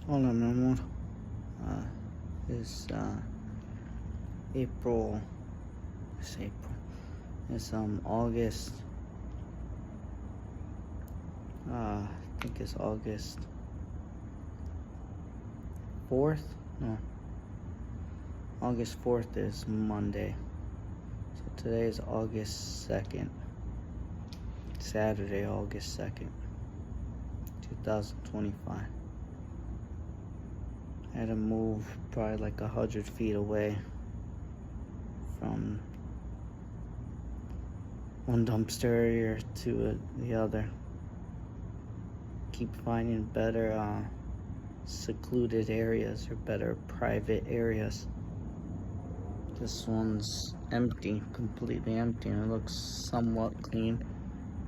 Hola, mi amor. It's April. It's April. It's August. I think it's August 4th. No, August 4th is Monday. So today is August 2nd. Saturday, August 2nd, 2025. I had to move probably like 100 feet away from one dumpster area to the other. Keep finding better secluded areas or better private areas. This one's empty, completely empty, and it looks somewhat clean,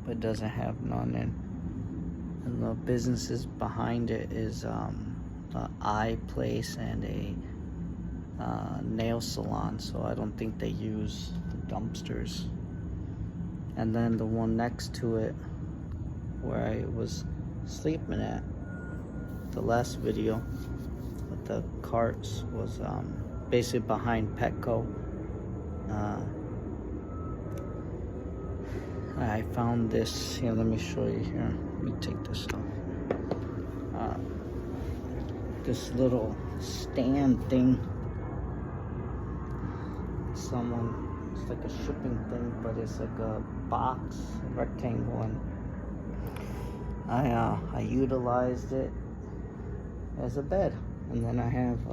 but doesn't have none in. And the businesses behind it is an eye place and a nail salon, so I don't think they use the dumpsters. And then the one next to it, where I was sleeping at the last video with the carts, was basically behind Petco. I found this here. Let me show you here. Let me take this off. This little stand thing. It's like a shipping thing, but it's like a box, a rectangle, and I utilized it as a bed. And then I have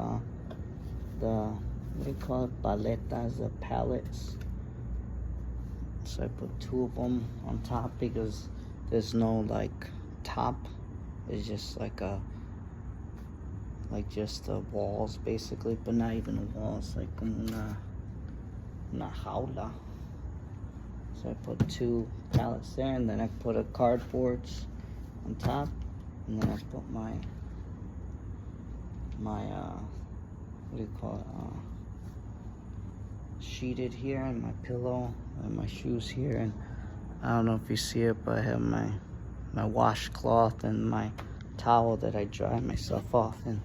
the, what do you call it, paletas, the pallets. So I put two of them on top because there's no like top. It's just like just the walls basically, but not even the walls, like una jaula. So I put two pallets there, and then I put a cardboards on top, and then I put my what do you call it, sheeted here, and my pillow and my shoes here. And I don't know if you see it, but I have my washcloth and my towel that I dry myself off in.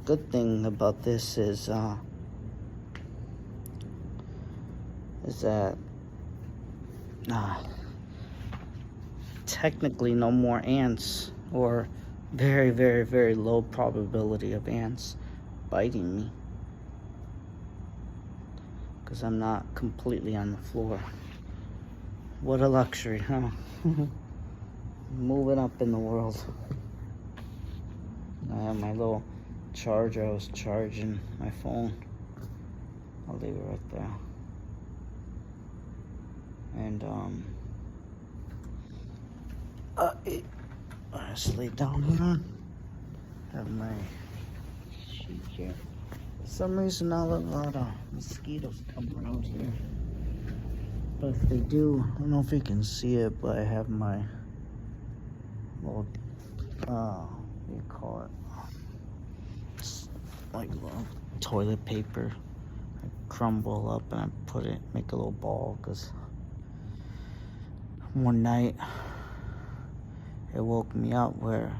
Good thing about this is that technically no more ants, or very, very, very low probability of ants biting me, because I'm not completely on the floor. What a luxury, huh? Moving up in the world. I have my little charger. I was charging my phone. I'll leave it right there. And I just lay down here. Have my sheet here. For some reason, a lot of mosquitoes come around here. But if they do, I don't know if you can see it, but I have my little, what do you call it? It's like a little toilet paper. I crumble up and I make a little ball, because one night it woke me up where,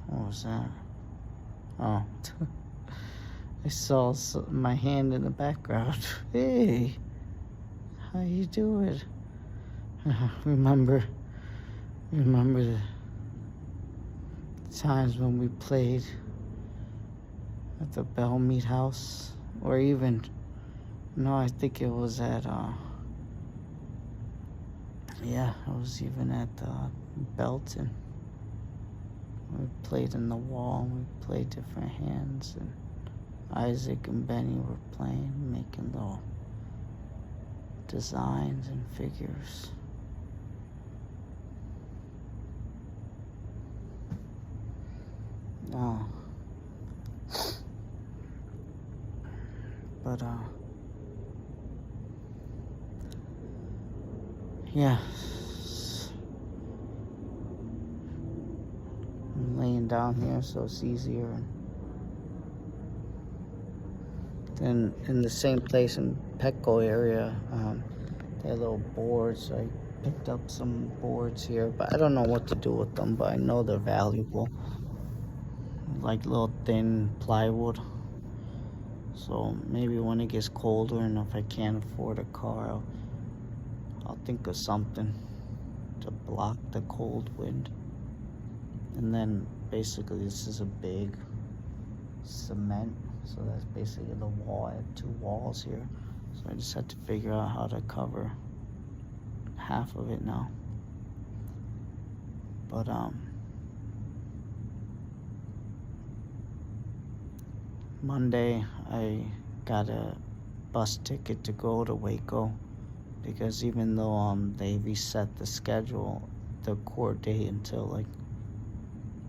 what was that? Oh, I saw my hand in the background. Hey, how you doing? Remember the times when we played at the Bell Meat House, or even, no, I think it was at, yeah, I was even at Belton. We played in the wall, we played different hands, and Isaac and Benny were playing, making little designs and figures. But yeah, I'm laying down here, so it's easier. Then in the same place in Petco area, They're little boards. I picked up some boards here, but I don't know what to do with them, but I know they're valuable. Like little thin plywood. So maybe when it gets colder and if I can't afford a car, I'll think of something to block the cold wind. And then basically this is a big cement, so that's basically the wall. I have 2 walls here, so I just had to figure out how to cover half of it now. But Monday I got a bus ticket to go to Waco, because even though they reset the schedule, the court date until like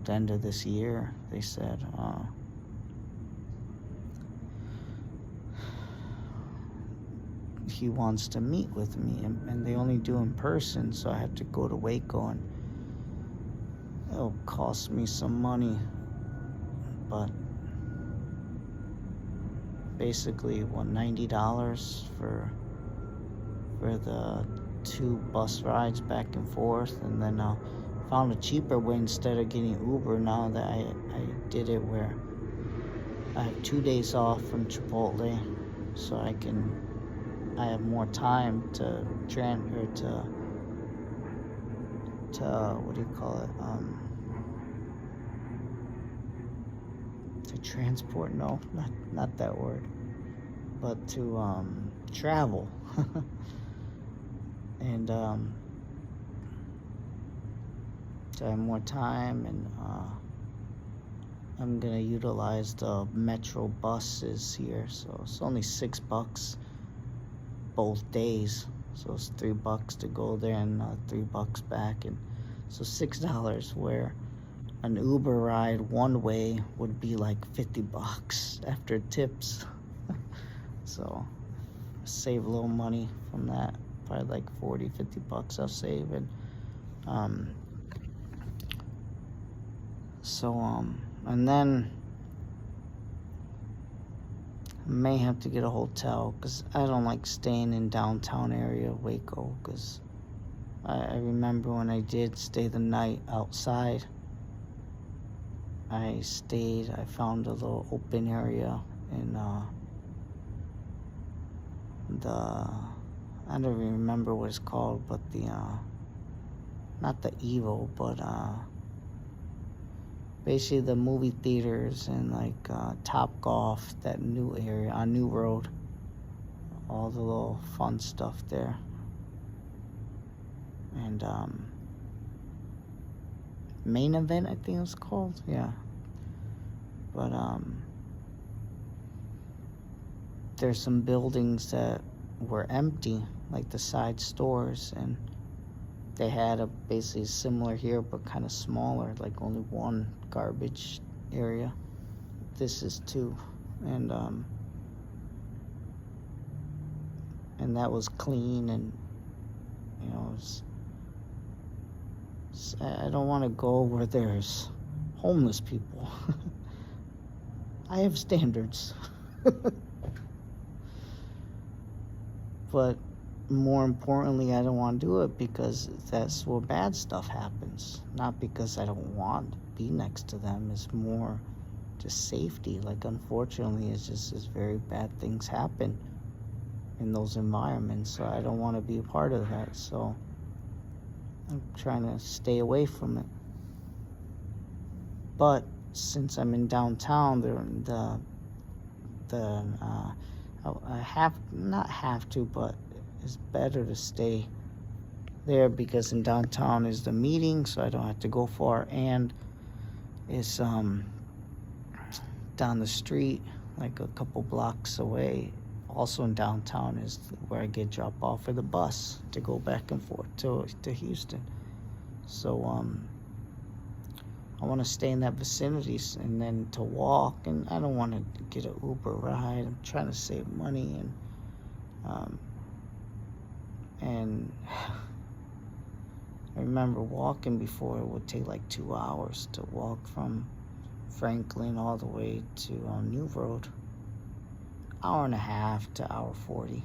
the end of this year, they said he wants to meet with me, and they only do in person, so I have to go to Waco, and it'll cost me some money, but basically $90 for the 2 bus rides back and forth. And then I found a cheaper way instead of getting Uber, now that I did it, where I have 2 days off from Chipotle, so I have more time to what do you call it, to transport, no, not that word, but to travel. And so I have more time, and I'm gonna utilize the metro buses here, so it's only $6 both days, so it's $3 to go there and $3 back, and so $6, where an Uber ride one way would be like $50 after tips. So save a little money from that, probably like $40-50 I'll save. And and then I may have to get a hotel, because I don't like staying in downtown area of Waco, because I remember when I did stay the night outside, I found a little open area in I don't even remember what it's called, but not the Evo, but basically the movie theaters and like Top Golf, that new area on New Road, all the little fun stuff there. And Main Event, I think it was called, yeah. But there's some buildings that were empty, like the side stores, and they had a basically similar here but kind of smaller, like only 1 garbage area. This is 2, and that was clean, and you know, I don't want to go where there's homeless people. I have standards. But more importantly, I don't want to do it because that's where bad stuff happens. Not because I don't want to be next to them. It's more just safety. Like, unfortunately, it's very bad things happen in those environments. So I don't want to be a part of that. So I'm trying to stay away from it. But since I'm in downtown, I not have to, but it's better to stay there, because in downtown is the meeting, so I don't have to go far, and it's down the street, like a couple blocks away. Also in downtown is where I get dropped off for the bus to go back and forth to Houston. So I want to stay in that vicinity, and then to walk, and I don't want to get an Uber ride. I'm trying to save money, and I remember walking before, it would take like 2 hours to walk from Franklin all the way to New Road. Hour and a half to hour 40.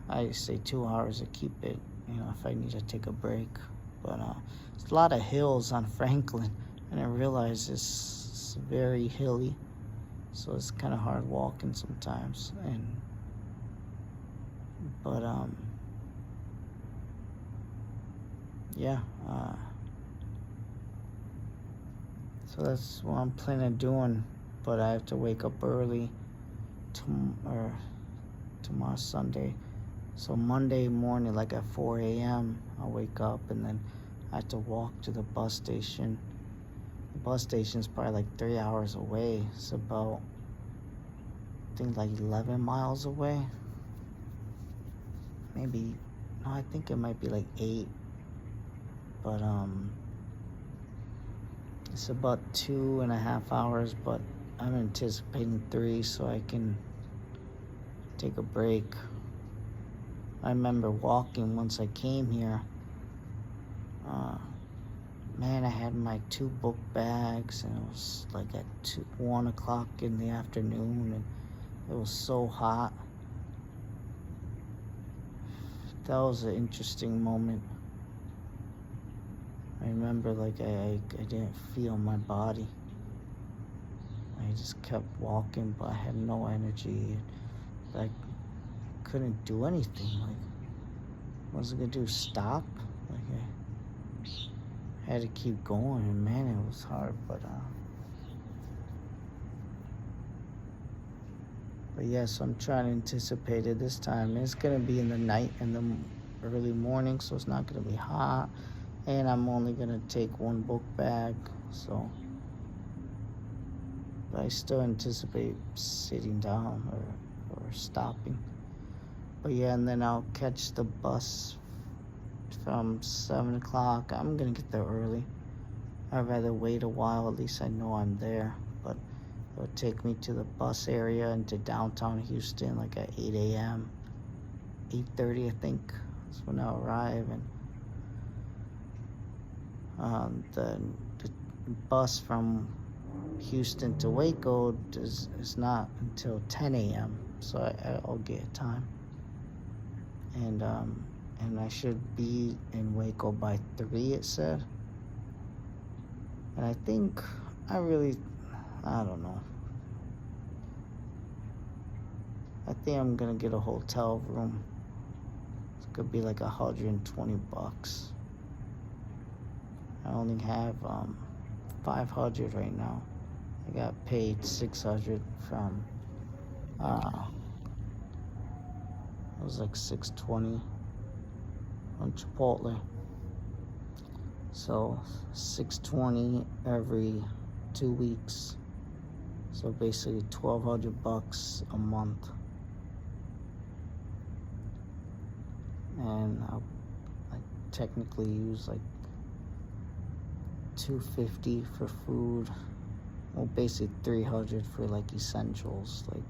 I say 2 hours to keep it, if I need to take a break. But it's a lot of hills on Franklin, and I realize it's very hilly, so it's kind of hard walking sometimes. But yeah. So that's what I'm planning on doing, but I have to wake up early tomorrow Sunday. So Monday morning, like at 4 a.m., I'll wake up and then I have to walk to the bus station. The bus station's probably like 3 hours away. It's about, I think, like 11 miles away. Maybe, no, I think it might be like 8. But it's about 2.5 hours, but I'm anticipating 3 so I can take a break. I remember walking once I came here. Man, I had my 2 book bags, and it was like at 1 o'clock in the afternoon, and it was so hot. That was an interesting moment. I remember, like, I didn't feel my body. I just kept walking, but I had no energy. Like, couldn't do anything. Like, what was I gonna do? Stop? Like, I had to keep going, and man, it was hard. But yeah, so I'm trying to anticipate it this time. It's gonna be in the night and the early morning, so it's not gonna be hot. And I'm only gonna take 1 book bag, so. But I still anticipate sitting down or stopping. But yeah, and then I'll catch the bus from 7 o'clock. I'm gonna get there early. I'd rather wait a while, at least I know I'm there. But it'll take me to the bus area into downtown Houston like at 8 a.m. 8:30, I think, is when I'll arrive. And the bus from Houston to Waco is not until 10 a.m. So I'll get time. And I should be in Waco by 3, it said. And I think I don't know. I think I'm gonna get a hotel room. It's gonna be like $120. I only have 500 right now. I got paid 600 from it was like 620 on Chipotle. So 620 every 2 weeks. So basically $1,200 a month. And I technically use like $250 for food. Well, basically $300 for like essentials, like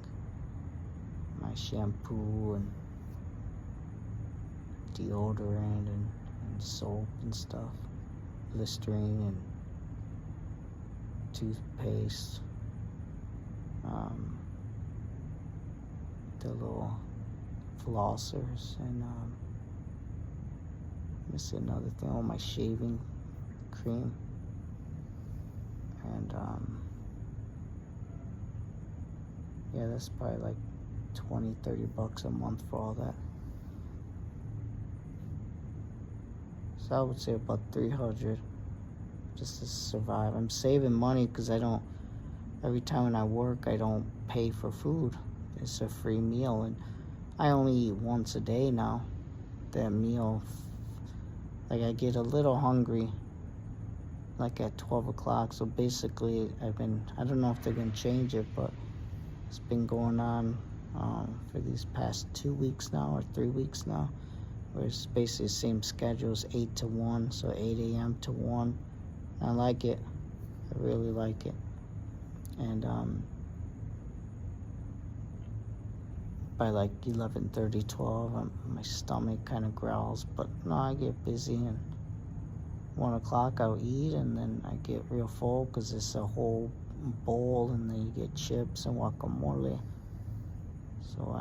my shampoo and deodorant and soap and stuff, Listerine and toothpaste, the little flossers, and let me see another thing, my shaving cream, and yeah, that's probably like $20-$30 a month for all that. So I would say about 300 just to survive. I'm saving money because every time when I work, I don't pay for food. It's a free meal, and I only eat once a day now. That meal, like, I get a little hungry like at 12 o'clock. So basically I don't know if they're gonna change it, but it's been going on for these past 2 weeks now or 3 weeks now, where it's basically the same schedule as 8 to 1, so 8 a.m. to 1. I like it. I really like it. And by like 11:30, 12, my stomach kind of growls, but no, I get busy, and 1 o'clock I'll eat, and then I get real full because it's a whole bowl, and then you get chips and guacamole. So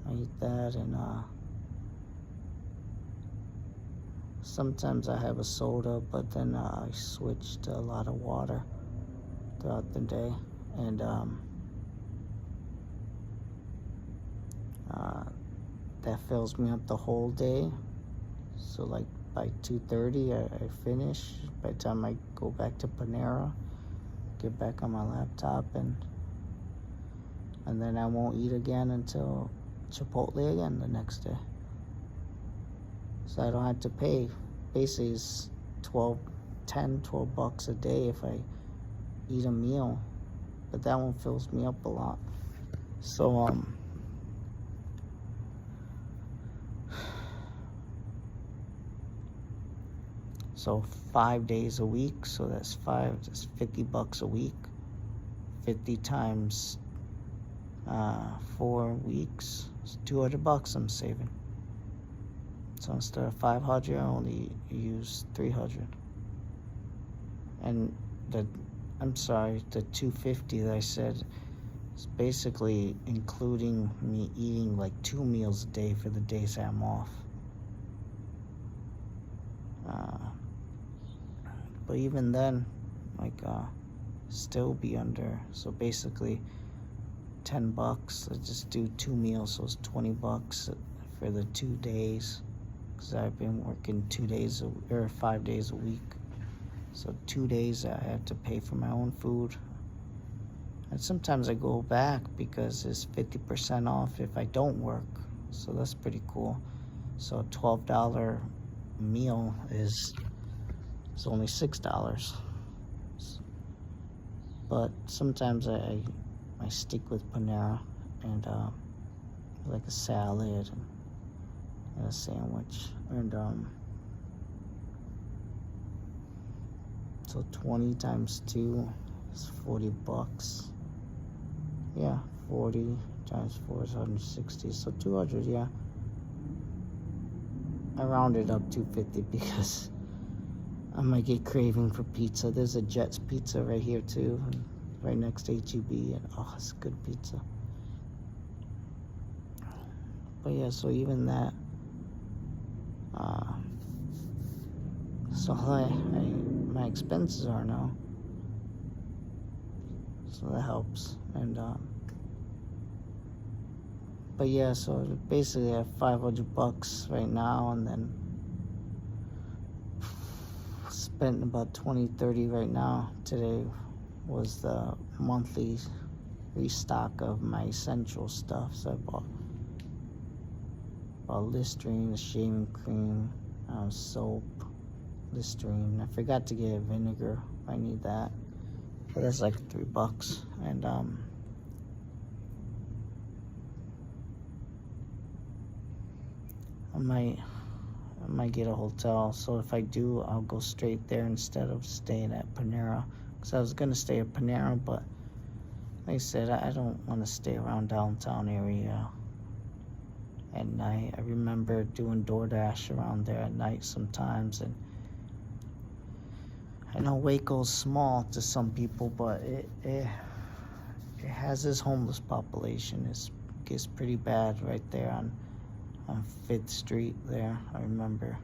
I eat that, and sometimes I have a soda, but then I switch to a lot of water throughout the day, and that fills me up the whole day. So like by 2:30 I finish. By the time I go back to Panera, get back on my laptop, and then I won't eat again until Chipotle again the next day. So I don't have to pay. Basically it's 12 bucks a day if I eat a meal, but that one fills me up a lot. So so 5 days a week, so that's 50 bucks a week. 50 times 4 weeks, it's 200 bucks I'm saving. So instead of 500, I only use 300. And the 250 that I said is basically including me eating like 2 meals a day for the days I'm off. But even then, like, still be under. So basically, 10 bucks. I just do 2 meals, so it's 20 bucks for the 2 days. Because I've been working 5 days a week. So 2 days I have to pay for my own food. And sometimes I go back because it's 50% off if I don't work. So that's pretty cool. So a $12 meal is only $6. But sometimes I stick with Panera and like a salad and a sandwich, and so 20 times 2 is 40 bucks. Yeah, 40 times 4 is 160, so 200. Yeah, I rounded up 250 because I might get craving for pizza. There's a Jet's Pizza right here too, right next to HEB, and it's good pizza. But yeah, so even that, so my expenses are now, so that helps. And but yeah, so basically I have 500 bucks right now, and then spent about 20-30 right now. Today was the monthly restock of my essential stuff, so I bought Listerine, a shaving cream, soap, Listerine. I forgot to get vinegar. I need that, but that's like $3. And I might get a hotel. So if I do, I'll go straight there instead of staying at Panera. Because I was gonna stay at Panera, but like I said, I don't want to stay around downtown area at night. I remember doing DoorDash around there at night sometimes, and I know Waco's small to some people, but it has its homeless population. It gets pretty bad right there on 5th Street there. I remember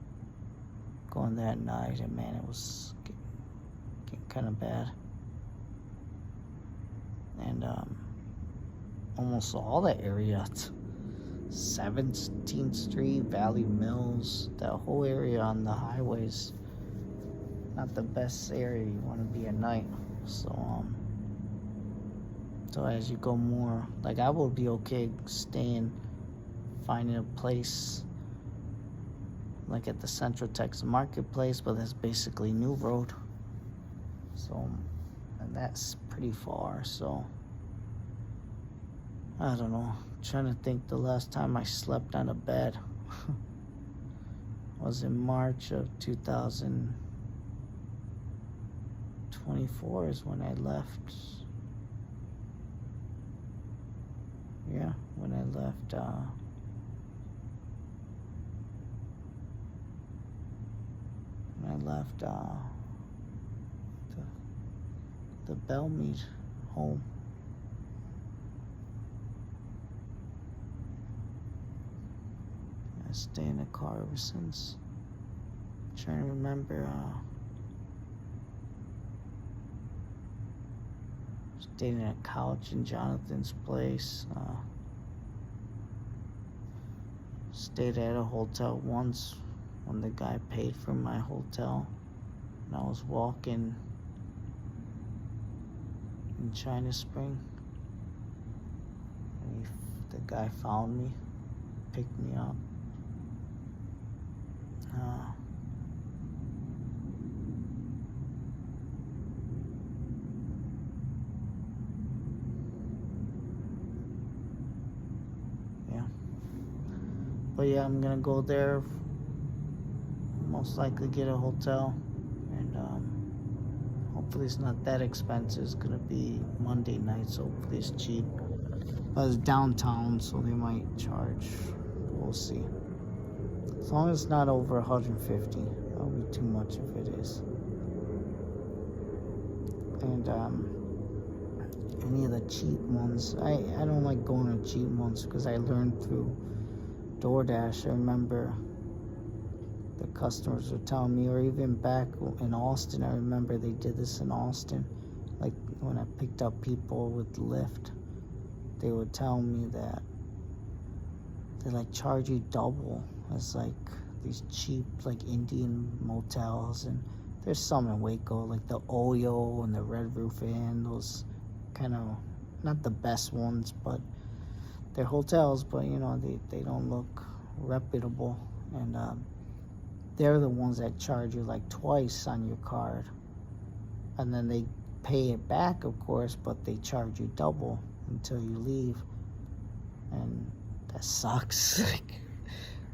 going that night, and man, it was getting kind of bad. And almost all that area, 17th Street, Valley Mills, that whole area on the highways, not the best area you want to be at night. So so as you go more, like, I would be okay finding a place like at the Central Texas Marketplace, but that's basically New Road. So, and that's pretty far. So I don't know. I'm trying to think, the last time I slept on a bed was in March of 2024 is when I left. Yeah, when I left the I stay in the car ever since. I'm trying to remember. Stayed in a couch in Jonathan's place. Stayed at a hotel once when the guy paid for my hotel. And I was walking in China Spring. And the guy found me, picked me up. But yeah, I'm gonna go there, most likely get a hotel, and hopefully it's not that expensive. It's gonna be Monday night, so hopefully it's cheap. But it's downtown, so they might charge. We'll see. As long as it's not over 150, that'll be too much if it is. And any of the cheap ones, I don't like going to cheap ones because I learned through DoorDash. I remember the customers were telling me, or even back in Austin, I remember they did this in Austin. Like when I picked up people with Lyft, they would tell me that they like charge you double as like these cheap like Indian motels, and there's some in Waco, like the Oyo and the Red Roof Inn, those kind of not the best ones, but they're hotels, but you know, they don't look reputable, and they're the ones that charge you like twice on your card, and then they pay it back, of course, but they charge you double until you leave, and that sucks.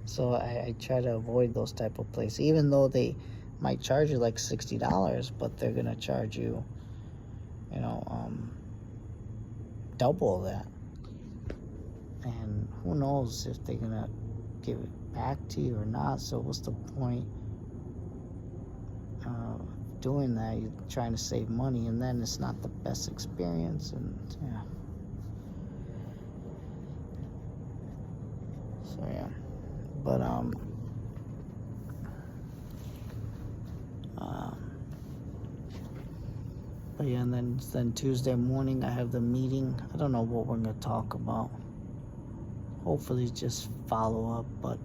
So I try to avoid those type of places, even though they might charge you like $60, but they're gonna charge you, you know, double that. And who knows if they're gonna give it back to you or not. So what's the point of doing that? You're trying to save money, and then it's not the best experience. And yeah, so yeah, but but yeah, and then Tuesday morning I have the meeting. I don't know what we're gonna talk about. Hopefully just follow up, but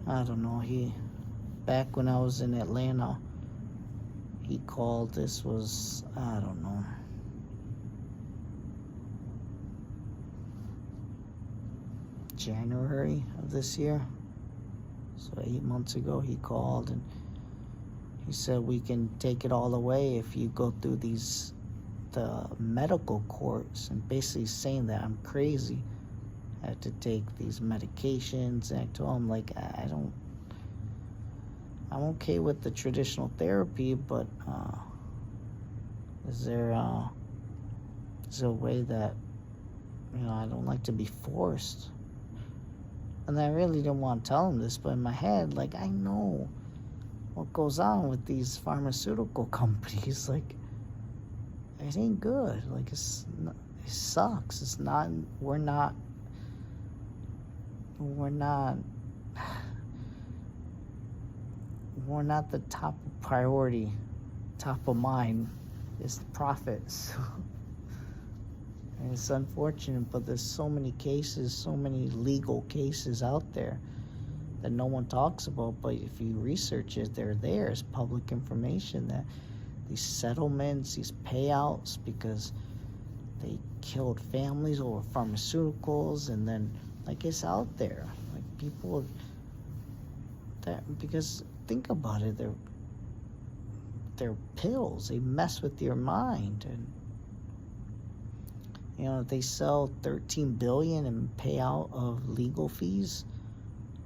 I don't know. Back when I was in Atlanta, he called. This was, I don't know, January of this year. So 8 months ago he called, and he said we can take it all away if you go through the medical course, and basically saying that I'm crazy. I had to take these medications, and I told him, like, I'm okay with the traditional therapy, but is there a way that, you know, I don't like to be forced. And I really didn't want to tell him this, but in my head, like, I know what goes on with these pharmaceutical companies. Like, it ain't good. Like, it sucks. It's not, we're not the top priority. Top of mind is the profits. And it's unfortunate, but there's so many cases, so many legal cases out there that no one talks about. But if you research it, they're there. It's public information that these settlements, these payouts, because they killed families over pharmaceuticals, and then, like, it's out there. Like, people that, because think about it, they're pills. They mess with your mind, and you know, they sell $13 billion in payout of legal fees,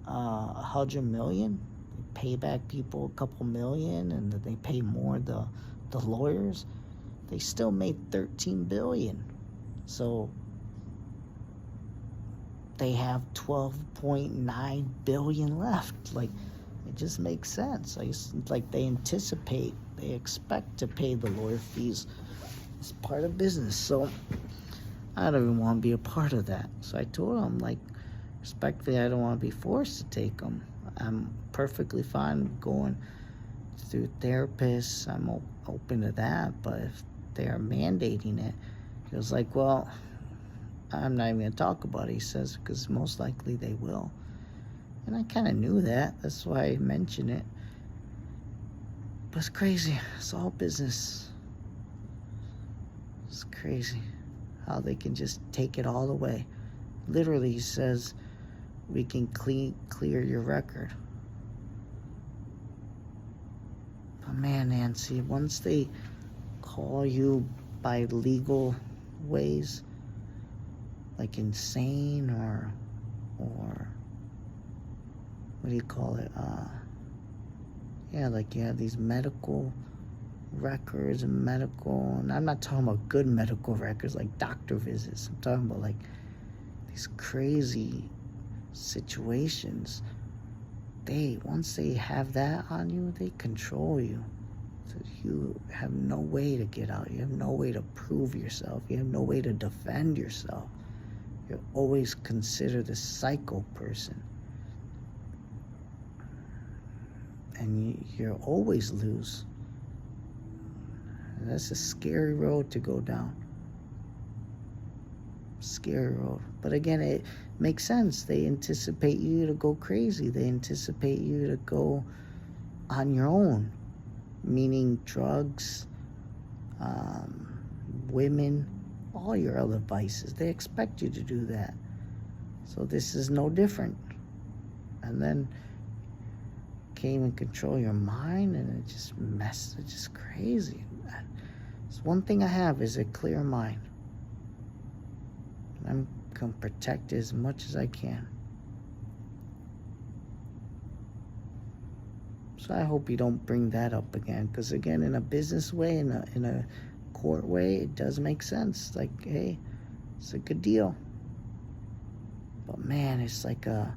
$100 million. They pay back people a couple million, and they pay more the lawyers. They still made $13 billion. So they have $12.9 billion left. Like, it just makes sense. Like they expect to pay the lawyer fees. It's part of business. So I don't even want to be a part of that. So I told him, like, Respectfully, I don't want to be forced to take them. I'm perfectly fine going through therapists. I'm open to that. But if they are mandating it, he was like, well, I'm not even going to talk about it, he says, because most likely they will. And I kind of knew that. That's why I mentioned it. But it's crazy. It's all business. It's crazy how they can just take it all away. Literally, he says, we can clear your record. But man, Nancy, once they call you by legal ways, like insane or what do you call it? Yeah, like you have these medical records and I'm not talking about good medical records like doctor visits. I'm talking about like these crazy situations. Once they have that on you, they control you. So you have no way to get out. You have no way to prove yourself. You have no way to defend yourself. You're always considered a psycho person. And you'll always lose. And that's a scary road to go down. Scary road. But again, it makes sense. They anticipate you to go crazy. They anticipate you to go on your own, meaning drugs, women, all your other vices. They expect you to do that. So this is no different. And then can't even control your mind, and it just messes. It's just crazy. It's one thing I have is a clear mind. I'm going to protect it as much as I can. So I hope you don't bring that up again, because again, in a business way, in a court way, it does make sense. Like, hey, it's a good deal. But man, it's like in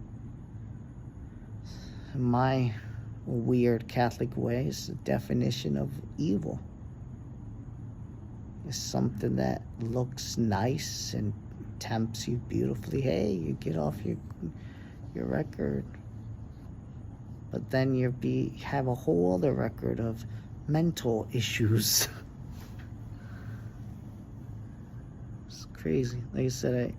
my weird Catholic way, it's the definition of evil. It's something that looks nice and tempts you beautifully. Hey, you get off your record. But then you have a whole other record of mental issues. It's crazy. Like I said,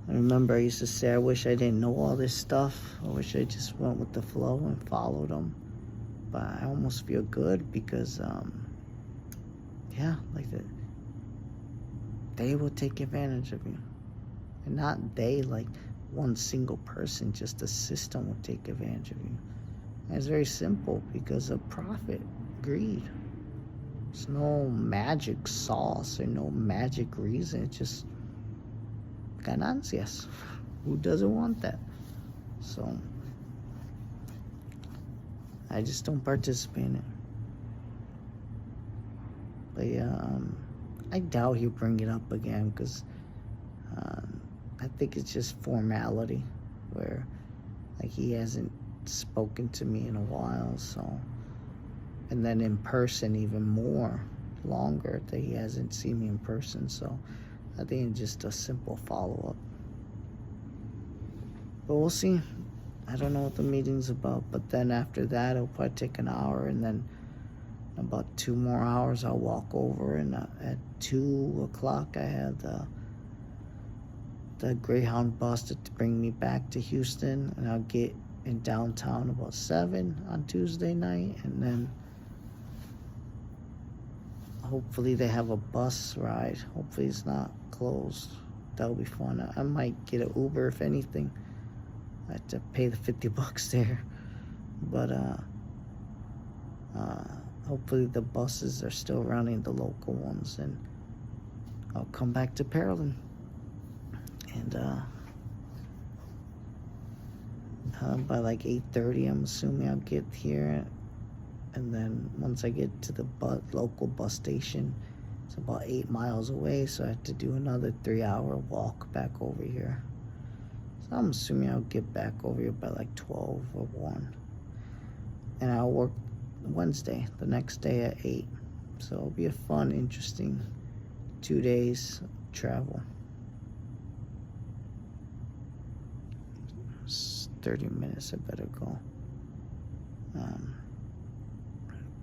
I remember I used to say, I wish I didn't know all this stuff. I wish I just went with the flow and followed them. But I almost feel good because, yeah, like that. They will take advantage of you. And not they, like one single person, just the system will take advantage of you. And it's very simple because of profit, greed. There's no magic sauce or no magic reason. It's just ganancias. Who doesn't want that? So I just don't participate in it. But yeah, I doubt he'll bring it up again because I think it's just formality where like he hasn't spoken to me in a while, so, and then in person even more longer that he hasn't seen me in person, so I think it's just a simple follow-up. But we'll see. I don't know what the meeting's about, but then after that it'll probably take an hour, and then in about 2 more hours I'll walk over, and at 2 o'clock I have the Greyhound bus to bring me back to Houston, and I'll get in downtown about 7 on Tuesday night, and then hopefully they have a bus ride. Hopefully it's not closed. That'll be fun. I might get an Uber if anything. I have to pay the $50 there, but hopefully the buses are still running, the local ones, and I'll come back to Pearland. And by like 8:30, I'm assuming I'll get here. And then once I get to the local bus station, it's about 8 miles away, so I have to do another 3-hour walk back over here. So I'm assuming I'll get back over here by like 12 or 1. And I'll work Wednesday, the next day at 8. So it'll be a fun, interesting 2 days travel. 30 minutes. I better go.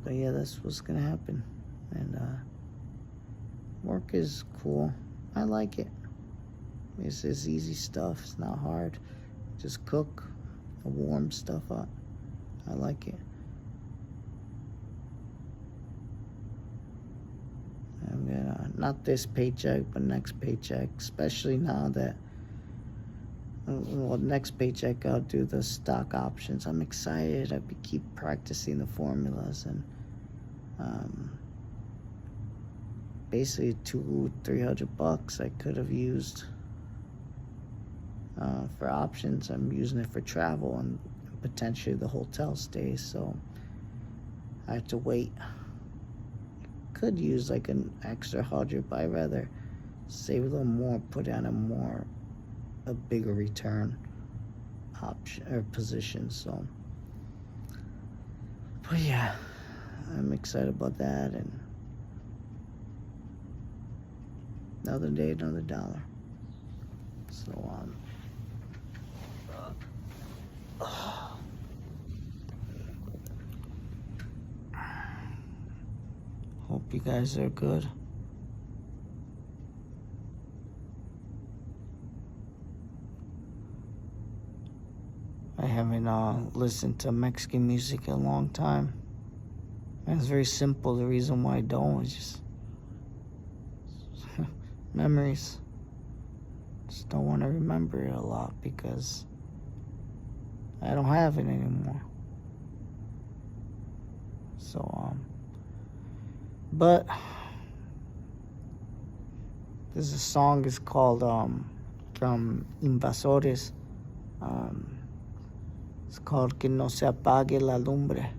But yeah, that's what's gonna happen. And work is cool. I like it. It's easy stuff. It's not hard. Just cook and warm stuff up. I like it. I'm gonna, not this paycheck, but next paycheck, especially now that, well, next paycheck I'll do the stock options. I'm excited. I keep practicing the formulas, and basically $200-300 I could have used for options. I'm using it for travel and potentially the hotel stays, so I have to wait. Could use like an extra 100, but I'd rather save a little more, put on a bigger return option or position. So, but yeah, I'm excited about that. And another day, another dollar. So hope you guys are good. I haven't listened to Mexican music in a long time. And it's very simple. The reason why I don't is just memories. Just don't want to remember it a lot because I don't have it anymore. So, but there's a song is called from Invasores. It's called Que no se apague la lumbre.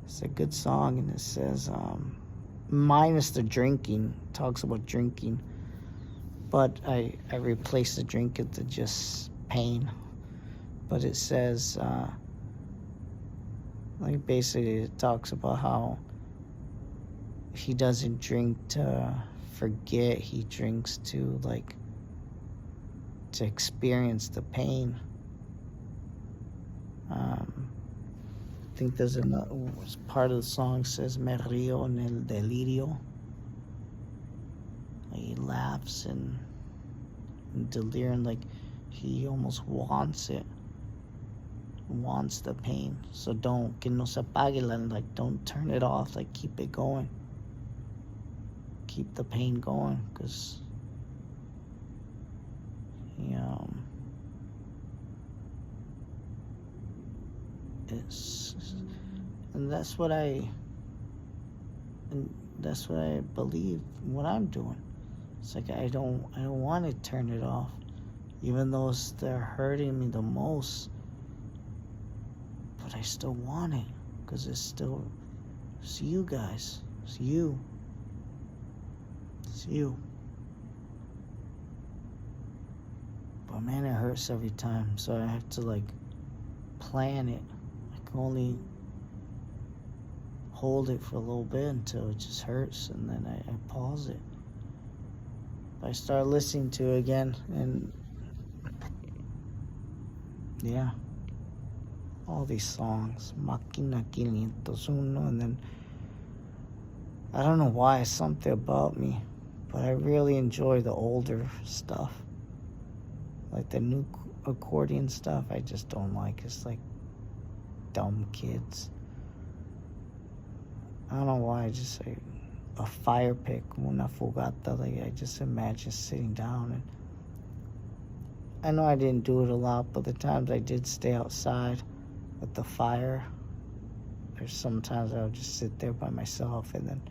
It's a good song, and it says, minus the drinking, talks about drinking, but I replaced the drink into just pain. But it says, like basically it talks about how he doesn't drink to forget, he drinks to experience the pain. I think there's another part of the song says "Me río en el delirio." He laughs and delirium, like he almost wants it, wants the pain. So que no se apague, like don't turn it off, like keep it going, keep the pain going, because and that's what I believe what I'm doing. It's like I don't want to turn it off, even though they're hurting me the most. But I still want it because it's you guys, it's you. But man, it hurts every time, so I have to plan it. I can only hold it for a little bit until it just hurts, and then I pause it. I start listening to it again, and yeah, all these songs, Máquina 501, and then I don't know why, something about me, but I really enjoy the older stuff. Like the new accordion stuff, I just don't like. It's like dumb kids. I don't know why, I just say a fire pit, una fogata, like I just imagine sitting down, and I know I didn't do it a lot, but the times I did stay outside with the fire, there's sometimes I would just sit there by myself, and then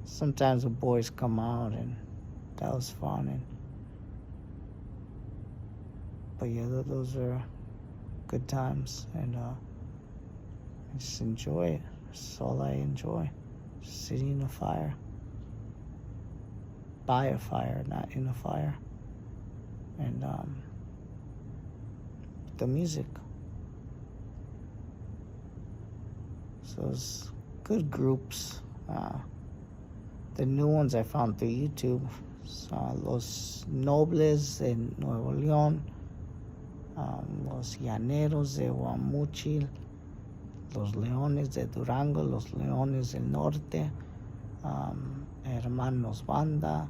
sometimes the boys come out, and that was fun. But yeah, those are good times, and I just enjoy it. That's all I enjoy. Sitting in a fire. By a fire, not in a fire. And the music. So it's good groups. The new ones I found through YouTube. Los Nobles in Nuevo León. los Llaneros de Guamuchil, los Leones de Durango, los Leones del Norte, Hermanos Banda,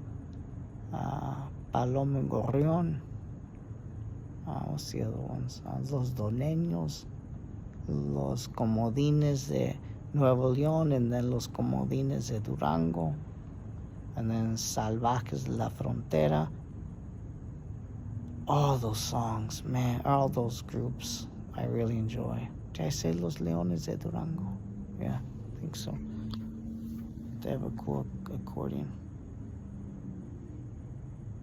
Paloma y Gorrión, what's the other ones? Los Doneños, los Comodines de Nuevo León, and then los Comodines de Durango, and then Salvajes de la Frontera. All those songs, man, all those groups I really enjoy. Did I say Los Leones de Durango? Yeah, I think so. They have a cool accordion.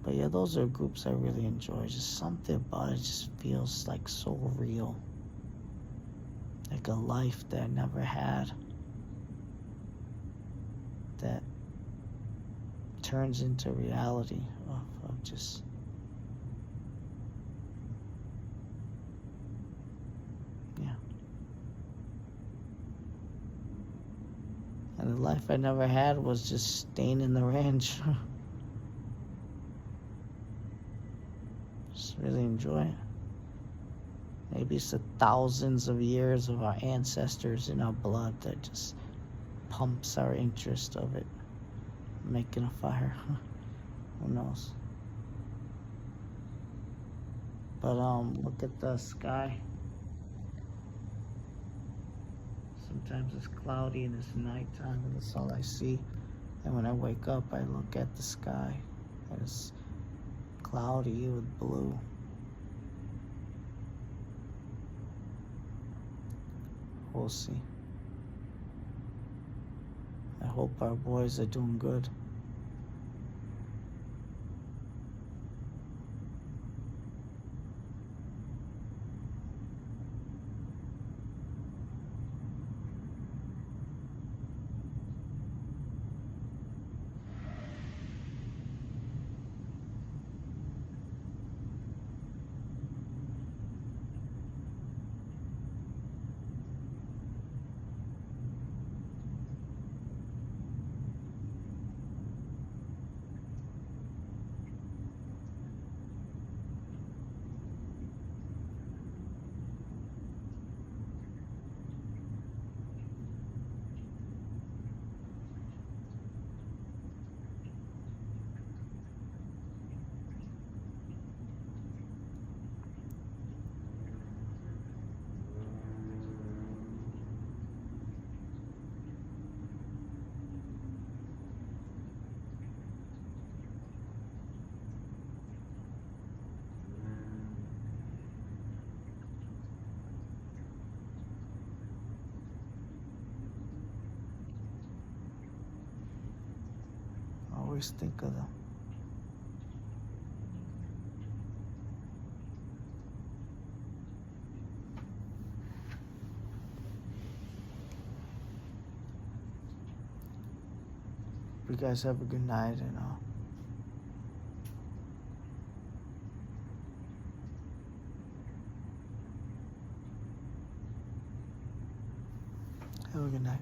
But yeah, those are groups I really enjoy. Just something about it just feels like so real. Like a life that I never had. That turns into reality of just... yeah. And the life I never had was just staying in the ranch. Just really enjoy it. Maybe it's the thousands of years of our ancestors in our blood that just pumps our interest of it. Making a fire. Who knows? But look at the sky. Sometimes it's cloudy and it's nighttime and that's all I see. And when I wake up, I look at the sky and it's cloudy with blue. We'll see. I hope our boys are doing good. Always think of them. You guys have a good night and have a good night.